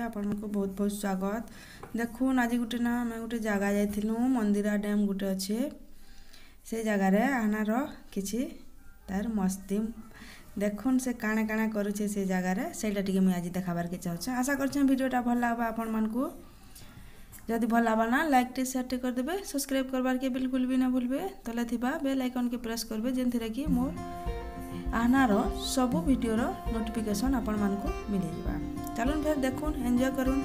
आपको बहुत बहुत स्वागत। देखुन आज गोटे ना आम गोटे जगह जाइलु मंदिरा डैम गोटे अच्छे से जगार आनार किछि तार मस्ती देखुन से काणे काणे करुचे से जगार सेटा टिके मुझे आज देखाबार के चाहूँ। आशा कर वीडियोटा भल लगा आपण मानकू जदि भल लगा ना लाइक टे शेयर टे करदेवे सब्सक्राइब करबार के बिल्कुल भी ना भूलबे तले थिबा बेल आइकन के प्रेस करबे जेनथिरे कि मोर आनार सबु वीडियोर नोटिफिकेशन आपण मानकू मिली जिबा। चलून फिर देखुन एंजॉय करूँ।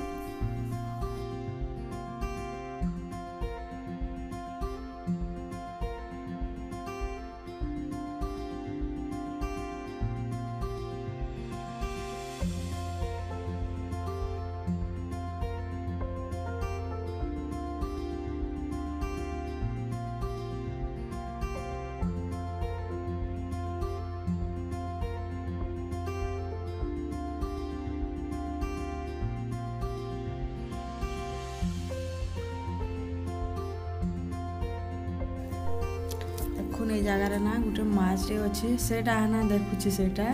देखुन ये जगार ना गोटे माछटे अच्छे सेटा आना देखुची सेटा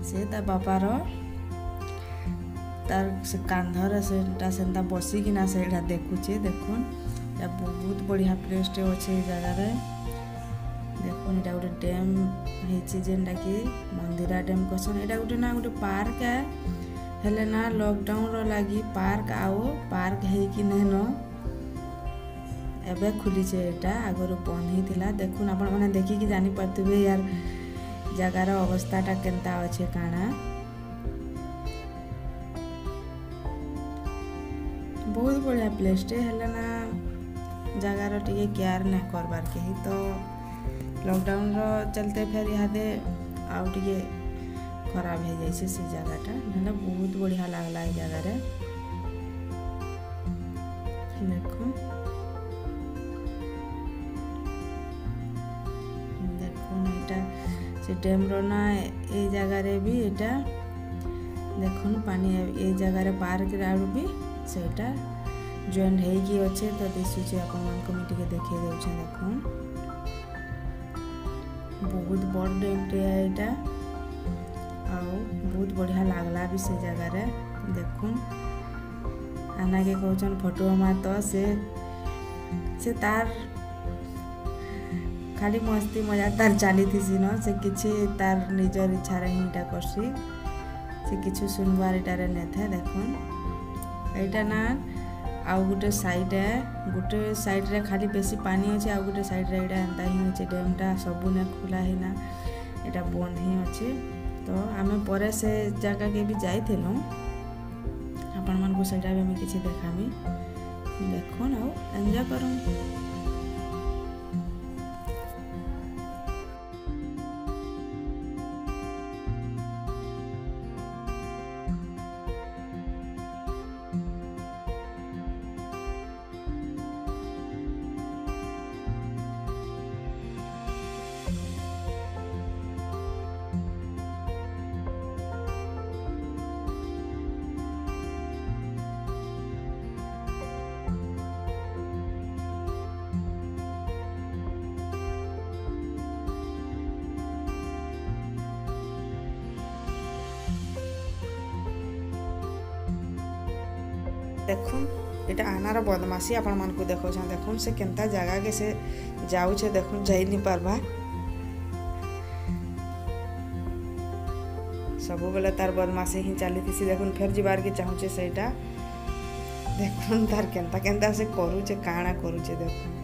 से ता बापार तार से कांधर सेटा सेंता बसिकिना सेटा देखुची। देखुन या बहुत बढ़िया प्लेसटे अच्छे ये जगार। देखुन एटा गोटे डैम हेची जेनटा कि मंदिरा डैम कहसन। एटा गोटे ना गोटे पार्क है हेले ना लॉकडाउन रो लागी पार्क आओ पार्क है कि नहनो एबे खुली छे। एटा आगरो बंद ही थिला। देखुन आपण माने देखि कि जानि पड़तबे यार जगार अवस्थाटा केनता अच्छे काना बहुत बढ़िया प्लेसटे हेले ना जगार टिके केयर न करबार के ही तो लॉकडाउन रो चलते फिर इहादे आउ टिके खराब हो जाइछे से जगाटा नले बहुत बढ़िया लागला ए जगार। देखो से डैम रो ना ए जगार भी एटा देखुन पानी ए जगार पार्क आड़ भी सेटा जॉइंट है कि अच्छे तो दिशुचे आपण मानको मी टिके देखे देउछे। देखुन बहुत बड़ डैम टे एटा आउ बहुत बढ़िया लागला भी से जगार। देखुन आना के कहउछन फोटो मा तो से तार खाली मस्ती मजा तार चली थी न से किछि तार निजर इच्छा रे हिटा करसी से किछु सुनबार इटारे न था। देखुन एटा ना आउ गोटे साइड है गोटे साइड रे खाली बेसी पानी अछि आउ गोटे साइड रे एटा एंता ही अछि डैमटा सबु ने खुला है ना एटा बंद ही अछि। तो आमे परे से जगह के भी जाइथिलु आपण मन को सेटा भी मैं किछि देखामी। देखुन आउ एंजॉय करूं। देखुन एटा आनार बदमाशी आपण मन को देखो छ। देखुन से केनता जगह के से जाउ छे देखुन जाई नि पारबा सब बेले तार बदमाशी ही चली थी। देखुन फिर जीवार के चाहू छे सेटा देखुन तार केनता केनता से करू छे काना करू छे। देखुन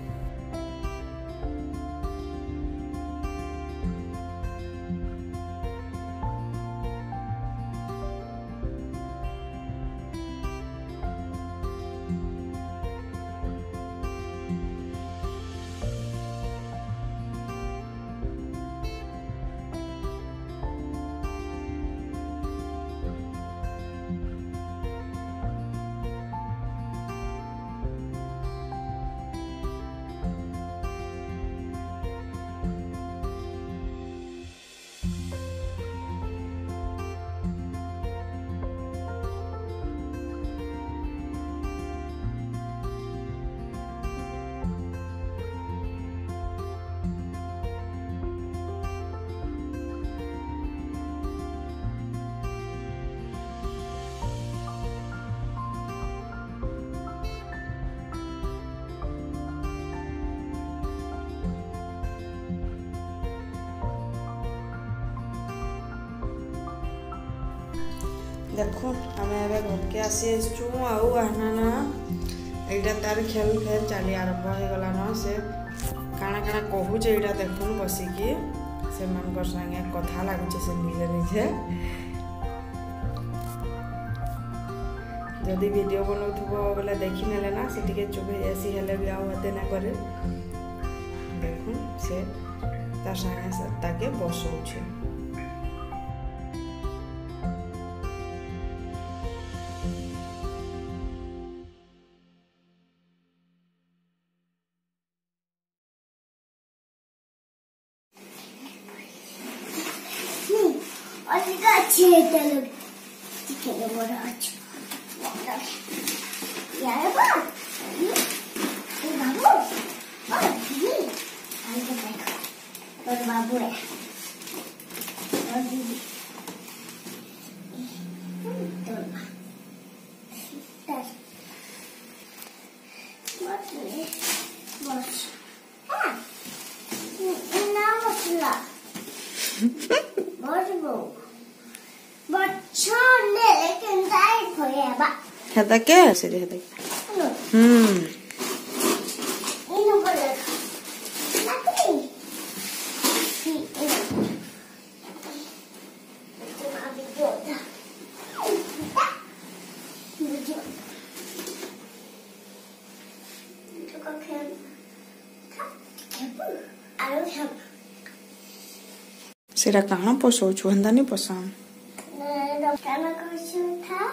देखो आम घर के आसी आना ना यहाँ तार खेल फेल चली आरंभ हो गलान से काଣା काଣା कहूचे यहाँ देखुन बसिकी से मन संगे कथा लगुचे से निजे निजे जदि वीडियो बनाउथबो बोले देखि नेले ना से टिके चुप हो जासी हेले भी आउ हते ना करे देखुन से तार संगे ताके बसौछे अच्छी है चलो बड़ा अच्छा यार बात ये बाबू और दीदी आई तो बैठो और बाबू है और दीदी तो बस हाँ ना मसला बस वो बच्चा लेकिन टाइट हो गया बा हेता के से हेता इन बोले नकली तो अभी जो था मुझे तो का खेल था आई डोंट सेरा कहाँ पोसौछु हंदा नहीं पोसाम डॉक्टर में कुछ था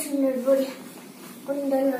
सुंदर बोलिया कुंडल